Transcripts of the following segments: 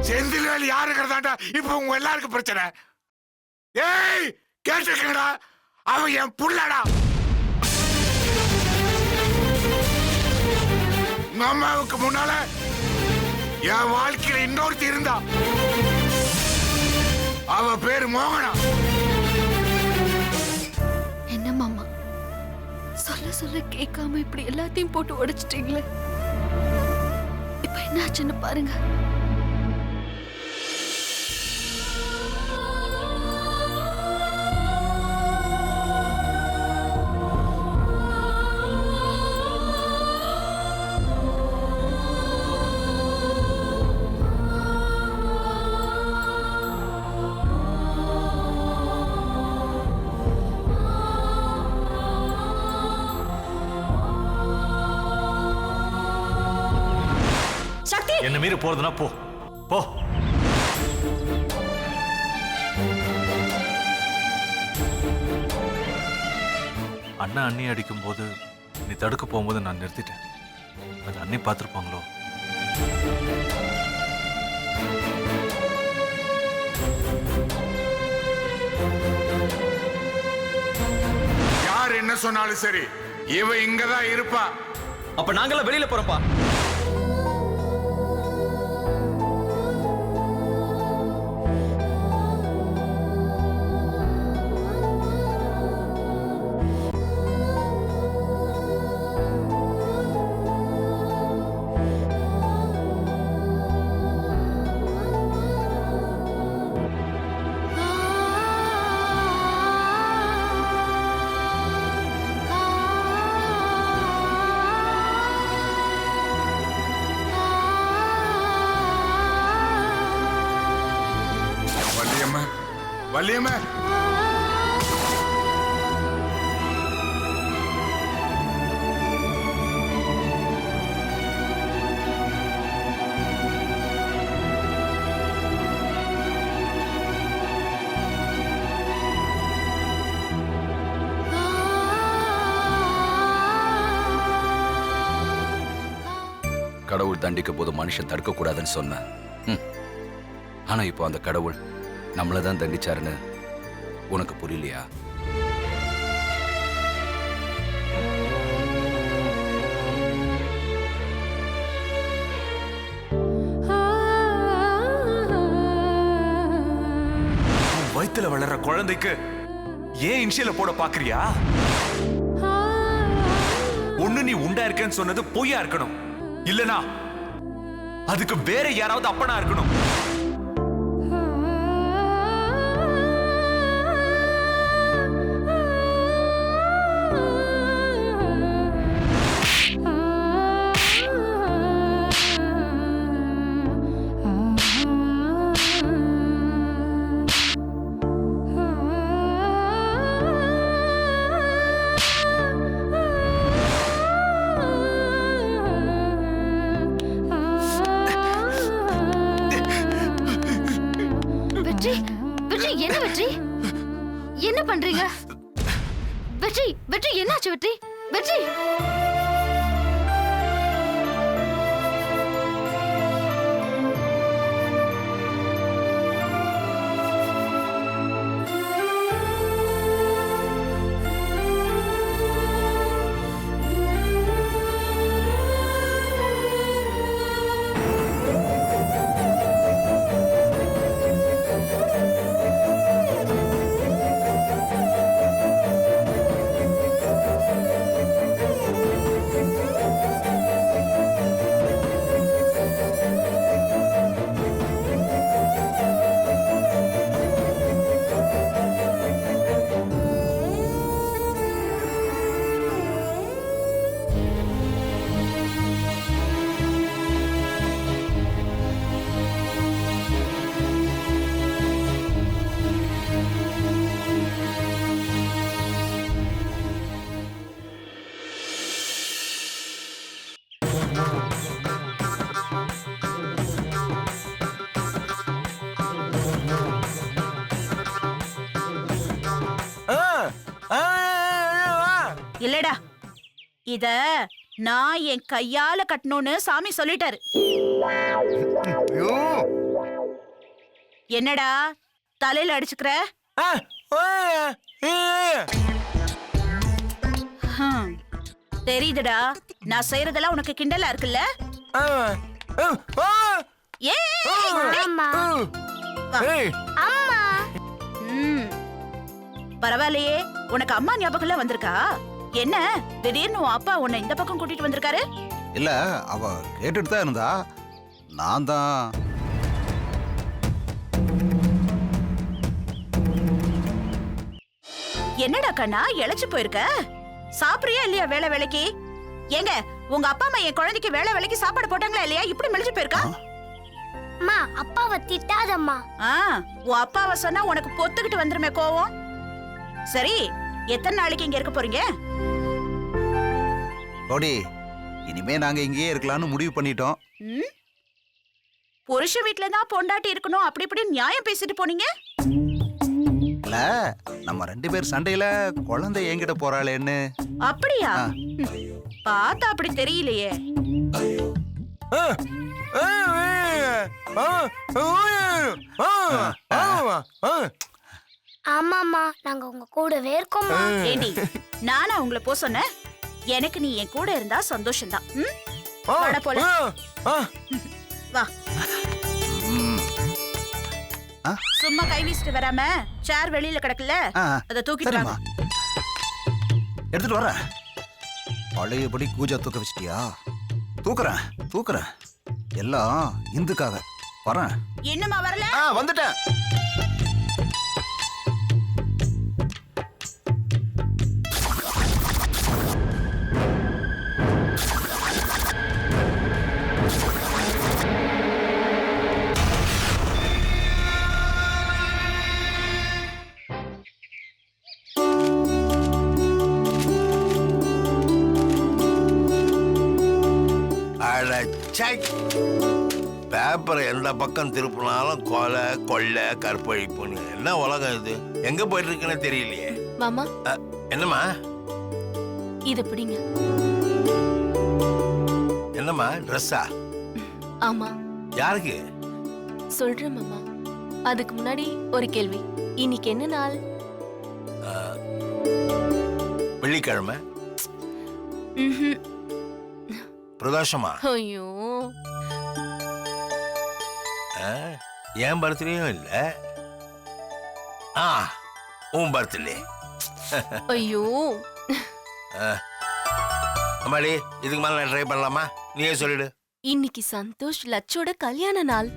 செந்தில்வேல் யாருங்கிறதாண்டா இப்ப உங்க எல்லாருக்கும் பிரச்சனை. ஏய் கேட்டுக்கடா, அவன் என் புள்ளடா. உங்க அம்மாவுக்கு முன்னால என் வாழ்க்கையில இன்னொருத்தி இருந்தா, அவ பேரு மோகனா. என்ன மாமா சொல்ல சொல்ல கேட்காம இப்படி எல்லாத்தையும் போட்டு உடைச்சிட்டீங்களே, இப்ப என்ன ஆச்சுன்னு பாருங்க. என்ன மீறி போறதுனா போ போ. அண்ணா அண்ணி அடிக்கும் போது நீ தடுக்க போகும்போது நான் நிறுத்திட்டேன். அது அண்ணி பார்த்துருப்பாங்களோ? யார் என்ன சொன்னாலும் சரி, இவ இங்கதான் இருப்பா. அப்ப நாங்கெல்லாம் வெளியில போறோம்ப்பா. வள்ளியம்மா, கடவுள் தண்டிக்க போது மனுஷன் தடுக்க கூடாதுன்னு சொன்ன. ஆனா இப்போ அந்த கடவுள் நம்மளதான் தண்டிச்சாருன்னு உனக்கு புரியலையா? வயித்துல வளர்ற குழந்தைக்கு ஏன் இன்ஷியல போட பாக்குறியா? ஒண்ணு நீ உண்டா இருக்கேன்னு சொன்னது பொய்யா இருக்கணும், இல்லனா அதுக்கு வேற யாராவது அப்பனா இருக்கணும். என்ன வெற்றி, என்ன பண்றீங்க? வெற்றி வெற்றி என்னாச்சு? வெற்றி வெற்றி இல்லடா, இத நான் என் கையால கட்டணும்னு சாமி சொல்லிட்டாரு. ஐயோ. என்னடா தலையில அடிச்சுக்கிற? ஹம், தெரியுதுடா, நான் செய்யறதெல்லாம் உனக்கு கிண்டலா இருக்குல்ல? ஏய். பரவாயில்லையே, உனக்கு அம்மா ஞாபகம் வந்திருக்கா? என்ன திடீர்னு உன் அப்பா உன்னை இந்த பக்கம் கூட்டிட்டு வந்திருக்காரு? இல்ல, அவ கேட்டுட்டு தான் இருந்தா. நான் தான் என்னடா கண்ணா இழைச்சு போயிருக்க? சாப்பிடுறியா இல்லையா வேலை வேலைக்கு? ஏங்க, உங்க அப்பா அம்மா என் குழந்தைக்கு வேலை வேலைக்கு சாப்பாடு போட்டாங்களா இல்லையா? இப்படி மெலிச்சு போயிருக்கா? அம்மா, அப்பாவை திட்டாதம்மா. உன் அப்பாவை சொன்னா உனக்கு பொத்துக்கிட்டு வந்துருமே கோவம். சரி, எத்தனை நாளைக்கு இங்க இருக்க போறீங்க? கோடி, இனிமே நாங்க இங்கேயே இருக்கலாம்னு முடிவு பண்ணிட்டோம். ம்? புருஷ வீட்டுல தான் பொண்டாட்டி இருக்கணும் அப்படி இப்படி நியாயம் பேசிட்டு போனீங்க. இல்ல, நம்ம 2 பேர் சண்டையில குழந்தை என்கிட்ட போறாளேன்னு. அப்படியா? பார்த்தா அப்படி தெரியலையே. ஆமாம்மா, நாங்க உங்க கூடவே இருக்கோம்மா. ஏண்டி, நானா உங்களை போ சொன்னேன்? எனக்கு நீ என் கூட இருந்தா சந்தோஷம்தான். வாடா போலாம். வா. சும்மா கை வீசிட்டு வராம சேர் வெளியில கிடக்குல, அத தூக்கிட்டு சரிம்மா, வாங்க. எடுத்துட்டு வரேன். பழையபடி கூஜா தூக்க வச்சிட்டியா? தூக்குறேன் தூக்குறேன், எல்லாம் இந்துக்காக. வரேன். இன்னுமா வரல? வந்துட்டேன். பேப்பரை எந்த பக்கம் திருப்பினாலும் கொலை கொள்ளை கற்பழிப்புன்னு என்ன உலகம் இது? எங்க போயிட்டு இருக்குன்னு தெரியலையே. மாமா, என்னம்மா இது பிடிங்க. என்னம்மா ட்ரெஸ்ஸா? ஆமா, யாருக்கு? சொல்றேன் மாமா. அதுக்கு முன்னாடி ஒரு கேள்வி. இன்னைக்கு என்ன நாள்? வெள்ளிக்கிழமை. ம்ஹும். பிரதோஷமா? ஐயோ, என் பர்த்டேயும் இல்ல. உன் பர்த்டே. ஐயோ. அம்மாடி, இதுக்கு மேல நான் ட்ரை பண்ணலாமா? நீயே சொல்லிடு. இன்னைக்கு சந்தோஷ் லட்சோட கல்யாண நாள்.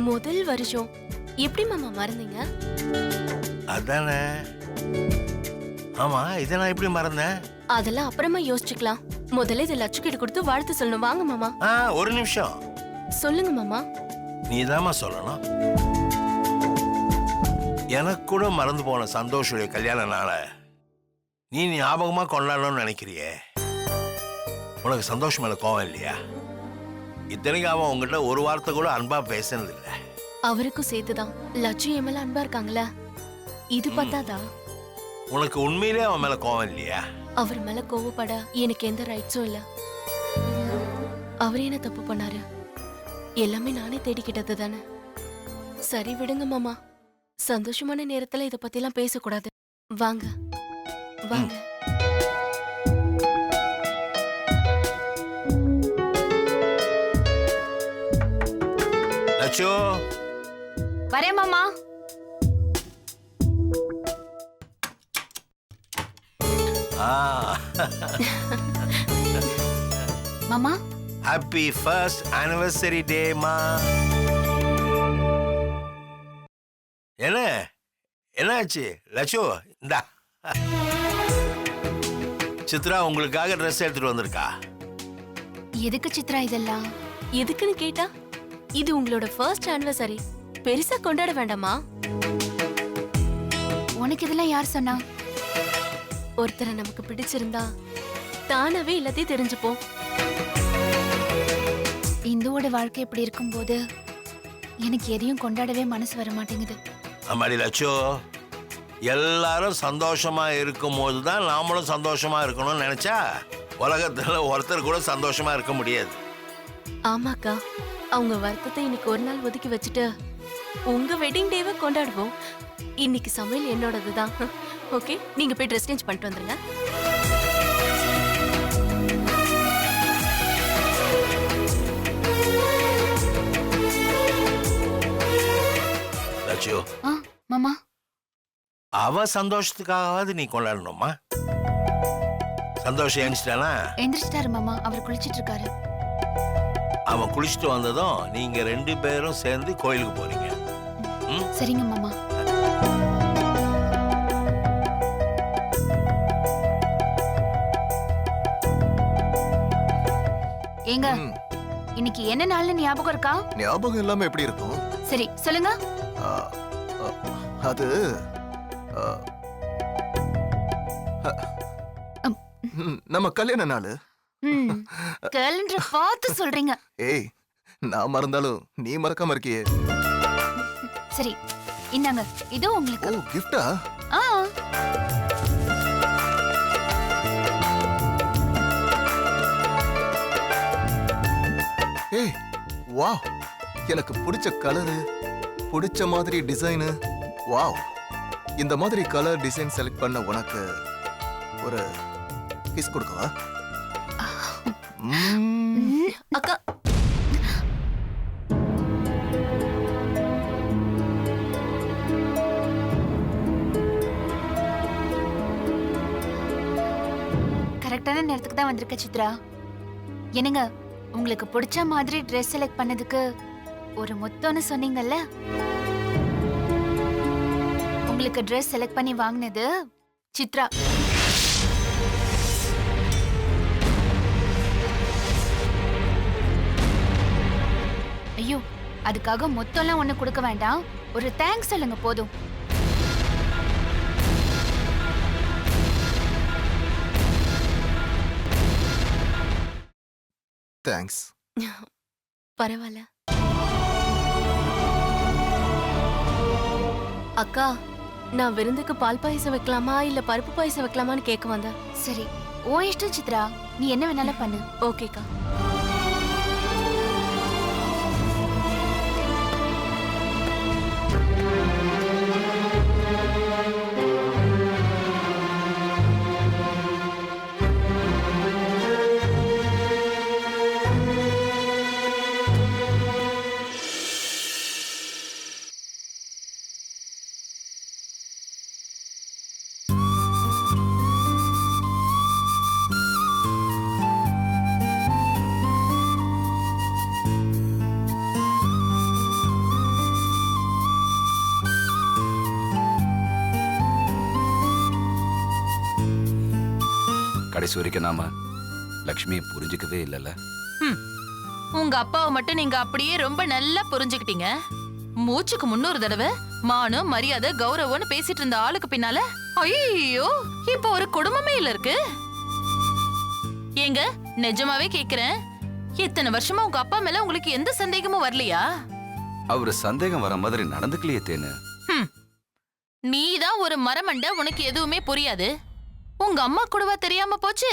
முதல் வருஷம். எப்படி மாமா மறந்தீங்க? அதானே. ஆமா, இதை நான் எப்படி மறந்தேன்? அதெல்லாம் அப்புறமா யோசிச்சுக்கலாம். முதல்ல இதை லட்சு கிட்ட கொடுத்து வாழ்த்து சொல்லணும். வாங்க மாமா. ஒரு நிமிஷம். சொல்லுங்க மாமா. நீதாம்மா சொல்லணும். எனக்கு கூட மறந்து போன சந்தோஷுடைய கல்யாண நாளை நீ ஞாபகமா கொண்டாடணும்னு நினைக்கிறியே. உனக்கு சந்தோஷம் மேல கோவம் இல்லையா? இத்தனைக்கு அவன் உங்ககிட்ட ஒரு வார்த்தை கூட அன்பா பேசினது இல்ல. அவருக்கும் சேர்த்துதான் லட்சு என் மேல அன்பா இருக்காங்களா? இது பத்தாதா? உனக்கு உண்மையிலே அவன் மேல கோவம் இல்லையா? அவர் மேல கோவப்பட எனக்கு எந்த ரைட்ஸும் இல்ல. அவர் என்ன தப்பு பண்ணாரு? எல்லாமே நானே தேடிக்கிட்டது தானே. சரி விடுங்க மாமா. சந்தோஷமான நேரத்துல இத பத்தி எல்லாம் பேசக்கூடாது. வாங்க வாங்க. லட்சு, வரேன் மாமா. மாமா, ஹாப்பி ஃபர்ஸ்ட் ஆனிவர்சரி டே மா. என்னாச்சு லட்சு? இந்தா, சித்ரா உங்களுக்காக ட்ரெஸ் எடுத்துட்டு வந்திருக்கா. எதுக்கு சித்ரா இதெல்லாம்? எதுக்குன்னு கேட்டா, இது உங்களோட ஃபர்ஸ்ட் ஆனிவர்சரி, பெருசா கொண்டாட வேண்டாமா? உனக்கு இதெல்லாம் யார் சொன்னா? ஒருத்தரை நமக்கு பிடிச்சிருந்தா தானாவே எல்லாத்தையும் தெரிஞ்சுப்போம். இந்துவோட வாழ்க்கை இப்படி இருக்கும்போது எனக்கு எதையும் கொண்டாடவே மனசு வர மாட்டேங்குது. அம்மாடி லட்சு, எல்லாரும் சந்தோஷமா இருக்கும் போது தான் நாமளும் சந்தோஷமா இருக்கணும்னு நினைச்சா உலகத்துல ஒருத்தர் கூட சந்தோஷமா இருக்க முடியாது. ஆமாக்கா, அவங்க வருத்தத்தை இன்னைக்கு ஒரு நாள் ஒதுக்கி வச்சுட்டு உங்க வெட்டிங் டேவை கொண்டாடுவோம். இன்னைக்கு சமையல் என்னோடது தான். ஓகே, நீங்க போய் ட்ரெஸ் சேஞ்ச் பண்ணிட்டு வந்துருங்க. லட்சியோ, மாமா அவ சந்தோஷத்துக்காகவாது நீ கொண்டாடணுமா? சந்தோஷம் ஏஞ்சிட்டானா? எந்திரிச்சிட்டாரு மாமா, அவர் குளிச்சிட்டு இருக்காரு. அவன் குளிச்சுட்டு வந்ததும் நீங்க 2 பேரும் சேர்ந்து கோயிலுக்கு போறீங்க. சரிங்க மாமா. ஏங்க, இன்னைக்கு என்ன நாள்னு ஞாபகம் இருக்கா? ஞாபகம் இல்லாம எப்படி இருக்கும்? சரி சொல்லுங்க. ஆ, ஆ, அது ஆ, நம்ம கல்யாண நாள். கேலண்டர் பார்த்து சொல்றீங்க. ஏய், நான் மறந்தாலும் நீ மறக்காம இருக்கியே. சரி, இந்தாங்க, இது ஓ, உங்களுக்கு. கிஃப்டா? ஆ, ஏய், வாவ், எனக்கு பிடிச்ச கலரு, பிடிச்ச மாதிரி டிசைனு. வாவ், இந்த மாதிரி கலர் டிசைன் செலக்ட் பண்ண உனக்கு ஒரு கிஸ் கொடுக்கவா? அக்கா, கரெக்டான நேரத்துக்கு தான் வந்திருக்க சித்ரா. என்னங்க, உங்களுக்கு பிடிச்ச மாதிரி ட்ரெஸ் செலக்ட் பண்ணதுக்கு ஒரு முத்தம்னு சொன்னீங்கல்ல, உங்களுக்கு ட்ரெஸ் செலக்ட் பண்ணி வாங்கினது சித்ரா. ஐயோ, அதுக்காக மொத்தம்லாம் ஒண்ணு கொடுக்க வேண்டாம், ஒரு தேங்க்ஸ் சொல்லுங்க போதும். தேங்க்ஸ். பரவாயில்ல. அக்கா, நான் விருந்துக்கு பால் பாயசம் வைக்கலாமா இல்ல பருப்பு பாயசம் வைக்கலாமான்னு கேட்க வந்தேன். சரி, ஓ இஷ்டம் சித்ரா, நீ என்ன வேணாலும் பண்ணு. ஓகேக்கா. கடைசி வரைக்கும் நாம லக்ஷ்மியை புரிஞ்சுக்கவே இல்லைல்ல. உங்க அப்பாவை மட்டும் நீங்க அப்படியே ரொம்ப நல்லா புரிஞ்சுக்கிட்டீங்க. மூச்சுக்கு 300 தடவை மானம் மரியாதை கௌரவம்னு பேசிட்டு இருந்த ஆளுக்கு பின்னால ஐயோ இப்ப ஒரு குடும்பமே இல்ல இருக்கு. ஏங்க, நிஜமாவே கேக்குறேன், இத்தனை வருஷமா உங்க அப்பா மேல உங்களுக்கு எந்த சந்தேகமும் வரலையா? அவரு சந்தேகம் வர மாதிரி நடந்துக்கலையே தேனு. நீதான் ஒரு மரமண்ட, உனக்கு எதுவுமே புரியாது. உங்க அம்மா கூடவா தெரியாம போச்சு?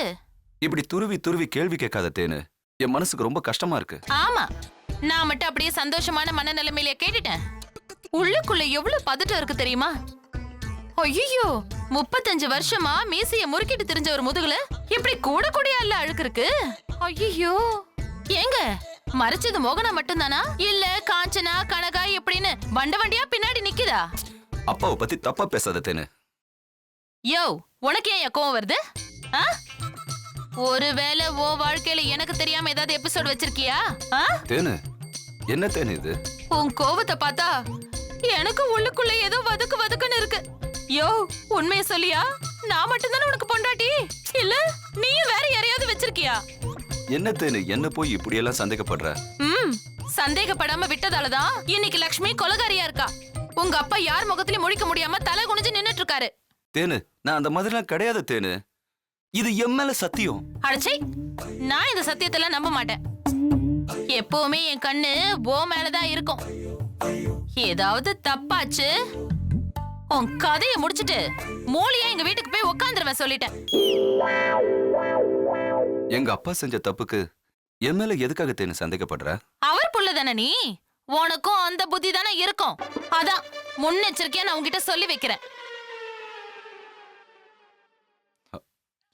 இப்படி துருவி துருவி கேள்வி கேட்காத தேனு, என் மனசுக்கு ரொம்ப கஷ்டமா இருக்கு. ஆமா, நான் மட்டும் அப்படியே சந்தோஷமான மனநிலைமையில கேட்டுட்டேன். உள்ளுக்குள்ள எவ்வளவு பதட்டம் இருக்கு தெரியுமா? ஐயோ, 35 வருஷமா மீசைய முறுக்கிட்டு தெரிஞ்ச ஒரு முதுகுல இப்படி கூட கூடியா இல்ல அழுக்கு இருக்கு. ஐயோ, ஏங்க, மறைச்சது மோகனா மட்டும்தானா இல்ல காஞ்சனா கனகா எப்படின்னு வண்ட வண்டியா பின்னாடி நிக்குதா? அப்பாவை பத்தி தப்பா பேசாத தேனு. யோ, உனக்கு ஏன் கோவம் வருது? ஒருவேளை ஓ வாழ்க்கையில எனக்கு தெரியாம ஏதாவது எபிசோட் வச்சிருக்கியா? தேனு, என்ன தேனு இது? உன் கோவத்தை பார்த்தா எனக்கு உள்ளுக்குள்ள ஏதோ வதக்கு வதக்குன்னு இருக்கு. யோ, உண்மையை சொல்லியா? நான் மட்டும்தானே உனக்கு பொண்டாட்டி, இல்ல நீயும் வேற யாரையாவது வச்சிருக்கியா? என்ன தேனு, என்ன போய் இப்படி எல்லாம் சந்தேகப்படுற? சந்தேகப்படாம விட்டதாலதான் இன்னைக்கு லக்ஷ்மி கொலகாரியா இருக்கா. உங்க அப்பா யார் முகத்திலயும் முழிக்க முடியாம தலை குனிஞ்சு நின்னுட்டு இருக்காரு. தேனு, நான் அந்த மாதிரிலாம் கிடையாது தேனு. இது என் மேல சத்தியம். அடச்சை, நான் இந்த சத்தியத்தெல்லாம் நம்ப மாட்டேன். எப்பவுமே என் கண்ணு ஓ மேலதான் இருக்கும். ஏதாவது தப்பாச்சு உன் கதைய முடிச்சிட்டு மோலியா எங்க வீட்டுக்கு போய் உட்காந்துருவேன் சொல்லிட்டேன். எங்க அப்பா செஞ்ச தப்புக்கு என் மேல எதுக்காக தேனு சந்தேகப்படுற? அவர் புள்ள தானே நீ, உனக்கும் அந்த புத்தி தானே இருக்கும். அதான் முன்னெச்சரிக்கையா நான் உன்கிட்ட சொல்லி வைக்கிறேன்.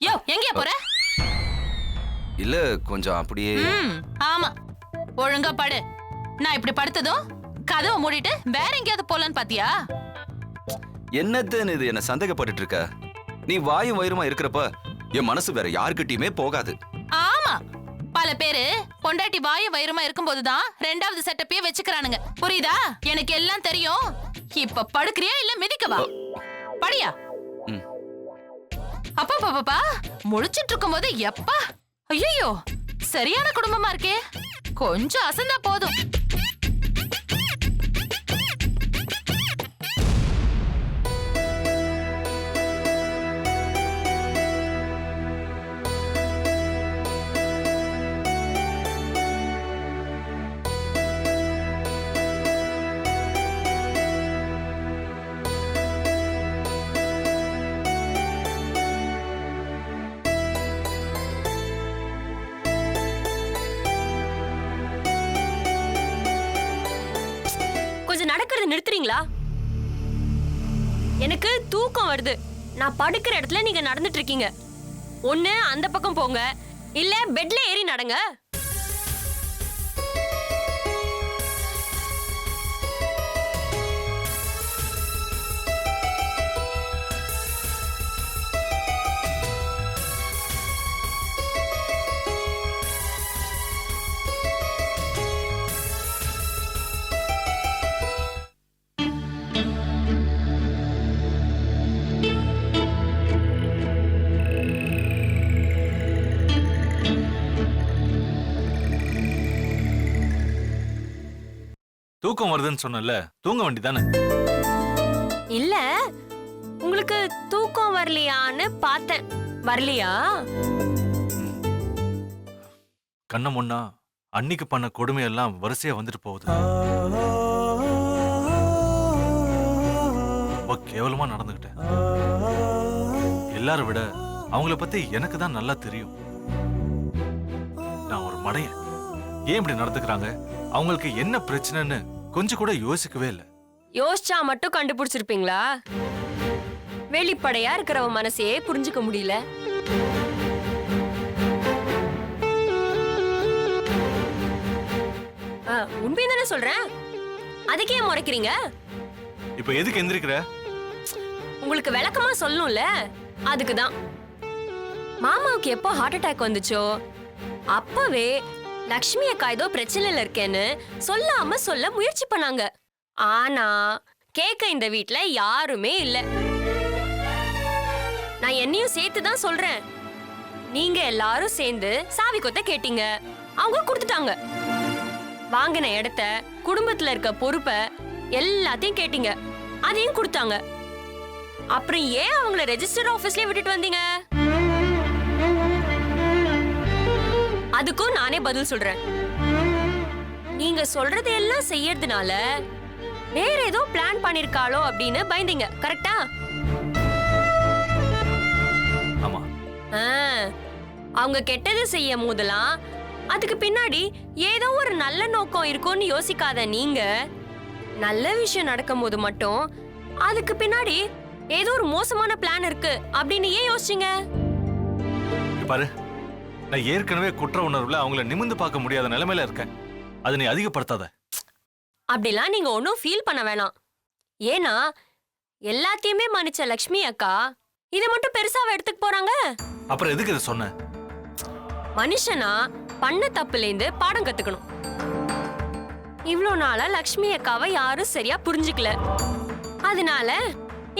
யோ, எங்கயா போற? இல்ல கொஞ்சம் அப்படியே. ஆமா, ஒழுங்கா படு. நான் இப்படி படுத்ததும் கதவை மூடிட்டு வேற எங்கேயாவது போலான்னு பாத்தியா? என்னத்தேன்னு இது என்ன சந்தேகப்பட்டுட்டு இருக்க? நீ வாயும் வயிறுமா இருக்கிறப்ப என் மனசு வேற யாருக்கிட்டயுமே போகாது. ஆமா, பல பேரு பொண்டாட்டி வாயும் வயிறுமா இருக்கும்போதுதான் ரெண்டாவது செட்டப்பே வச்சுக்கிறானுங்க. புரியுதா? எனக்கு எல்லாம் தெரியும். இப்ப படுக்கிறியா இல்ல மிதிக்கவா? படியா. அப்பா பாப்பா முழிச்சிட்டு இருக்கும் போது எப்பா, ஐயோ சரியான குடும்பமா இருக்கே. கொஞ்சம் அசந்தா போதும். கொஞ்சம் நடக்கிறத நிறுத்துறீங்களா? எனக்கு தூக்கம் வருது. நான் படுக்கிற இடத்துல நீங்க நடந்துட்டு இருக்கீங்க. ஒண்ணு அந்த பக்கம் போங்க, இல்ல பெட்ல ஏறி நடங்க. தூக்கம் வருதுன்னு சொன்னல, தூங்க வேண்டிதானே? இல்ல, உங்களுக்கு தூக்கம் வரலையான்னு பார்த்தேன். வரலையா? கண்ண முன்னா அன்னைக்கு பண்ண கொடுமையெல்லாம் வரிசையா வந்துட்டு போகுது. ரொம்ப கேவலமா நடந்துகிட்டேன். எல்லாரை விட அவங்கள பத்தி எனக்கு தான் நல்லா தெரியும். நான் ஒரு மடையன். ஏன் இப்படி நடந்துக்கிறாங்க, அவங்களுக்கு என்ன பிரச்சனைன்னு கொஞ்சம் கூட யோசிக்கவே இல்லை. யோசிச்சா மட்டும் கண்டுபிடிச்சிருப்பீங்களா? வெளிப்படையா இருக்கிறவ மனசையே புரிஞ்சுக்க முடியல. உண்மையை தானே சொல்றேன். அதுக்கே முறைக்கிறீங்க? இப்ப எதுக்கு எந்திரிக்கிற? உங்களுக்கு விளக்கமா சொல்லணும்ல, அதுக்குதான். மாமாவுக்கு எப்போ ஹார்ட் அட்டாக் வந்துச்சோ அப்பவே லக்ஷ்மி அக்கா ஏதோ பிரச்சனையில இருக்கேன்னு சொல்லாம சொல்ல முயற்சி பண்ணாங்க. ஆனா கேட்க இந்த வீட்ல யாருமே இல்ல. நான் என்னையும் சேர்த்து தான் சொல்றேன். நீங்க எல்லாரும் சேர்ந்து சாவி கொத்த கேட்டீங்க, அவங்க கொடுத்துட்டாங்க. வாங்கின இடத்த, குடும்பத்துல இருக்க பொறுப்பை எல்லாத்தையும் கேட்டீங்க, அதையும் கொடுத்தாங்க. அப்புறம் ஏன் அவங்கள ரெஜிஸ்டர் ஆபீஸ்லயே விட்டுட்டு வந்தீங்க? அதுக்கும் நானே பதில் சொல்றேன். நீங்க சொல்றது எல்லாம் செய்யறதுனால வேற ஏதோ பிளான் பண்ணிருக்காளோ அப்படின்னு பயந்தீங்க. கரெக்டா? ஆமா. அவங்க கெட்டது செய்யும் போதெல்லாம் அதுக்கு பின்னாடி ஏதோ ஒரு நல்ல நோக்கம் இருக்கும்னு யோசிக்காத நீங்க, நல்ல விஷயம் நடக்கும் போது மட்டும் அதுக்கு பின்னாடி ஏதோ ஒரு மோசமான பிளான் இருக்கு அப்படின்னு ஏன் யோசிச்சீங்க? பாரு, நான் ஏற்கனவே குற்ற உணர்வுல அவங்கள நிமிர்ந்து பார்க்க முடியாத நிலைமையில இருக்கேன். அதை நீ அதிகப்படுத்தாத. அப்படிலாம் நீங்க ஒன்னும் ஃபீல் பண்ண வேணாம். ஏன்னா எல்லாத்தையுமே மன்னிச்ச லக்ஷ்மி அக்கா இதை மட்டும் பெருசாவா எடுத்துக்க போறாங்க? அப்புறம் எதுக்கு இதை சொன்ன? மனுஷனா பண்ண தப்புலேருந்து பாடம் கத்துக்கணும். இவ்ளோ நாளா லக்ஷ்மி அக்காவை யாரும் சரியா புரிஞ்சுக்கல. அதனால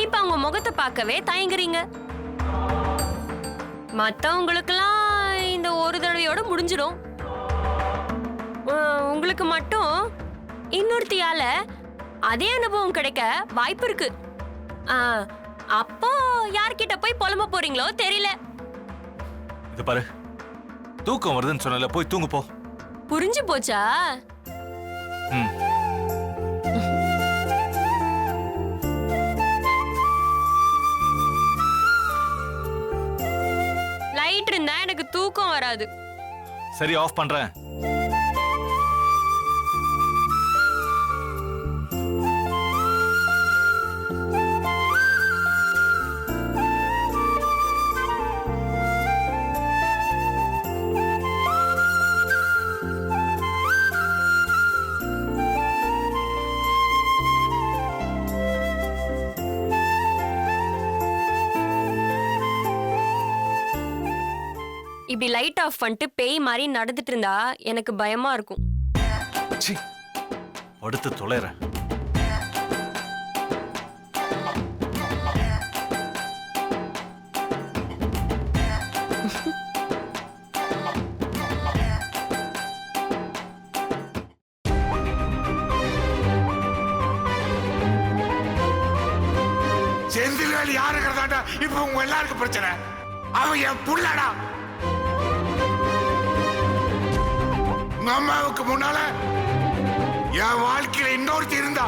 இப்ப அவங்க முகத்தை பார்க்கவே தயங்குறீங்க. மத்தவங்களுக்கெல்லாம் இந்த ஒரு தடவையோட முடிஞ்சிடும். உங்களுக்கு மட்டும் இன்னொருத்தியால அதே அனுபவம் கிடைக்க வாய்ப்பு இருக்கு. அப்போ யார்கிட்ட போய் புலம்ப போறீங்களோ தெரியல. இது பாரு, தூக்கம் வருதுன்னு சொன்னல, போய் தூங்கு போ. புரிஞ்சு போச்சா? லைட் இருந்தா எனக்கு தூக்கம் வராது. சரி ஆஃப் பண்றேன். இப்படி லைட் ஆஃப் பண்ணிட்டு பேய் மாதிரி நடந்துட்டு இருந்தா எனக்கு பயமா இருக்கும். சி அடுத்து தொலைறேன். செந்தில்வேல் யாருங்கிறதாண்டா இப்ப உங்க எல்லாருக்கும் பிரச்சனை. அவன் என் புள்ளடா. உங்க அம்மாவுக்கு முன்னால என் வாழ்க்கையில இன்னொருத்தி இருந்தா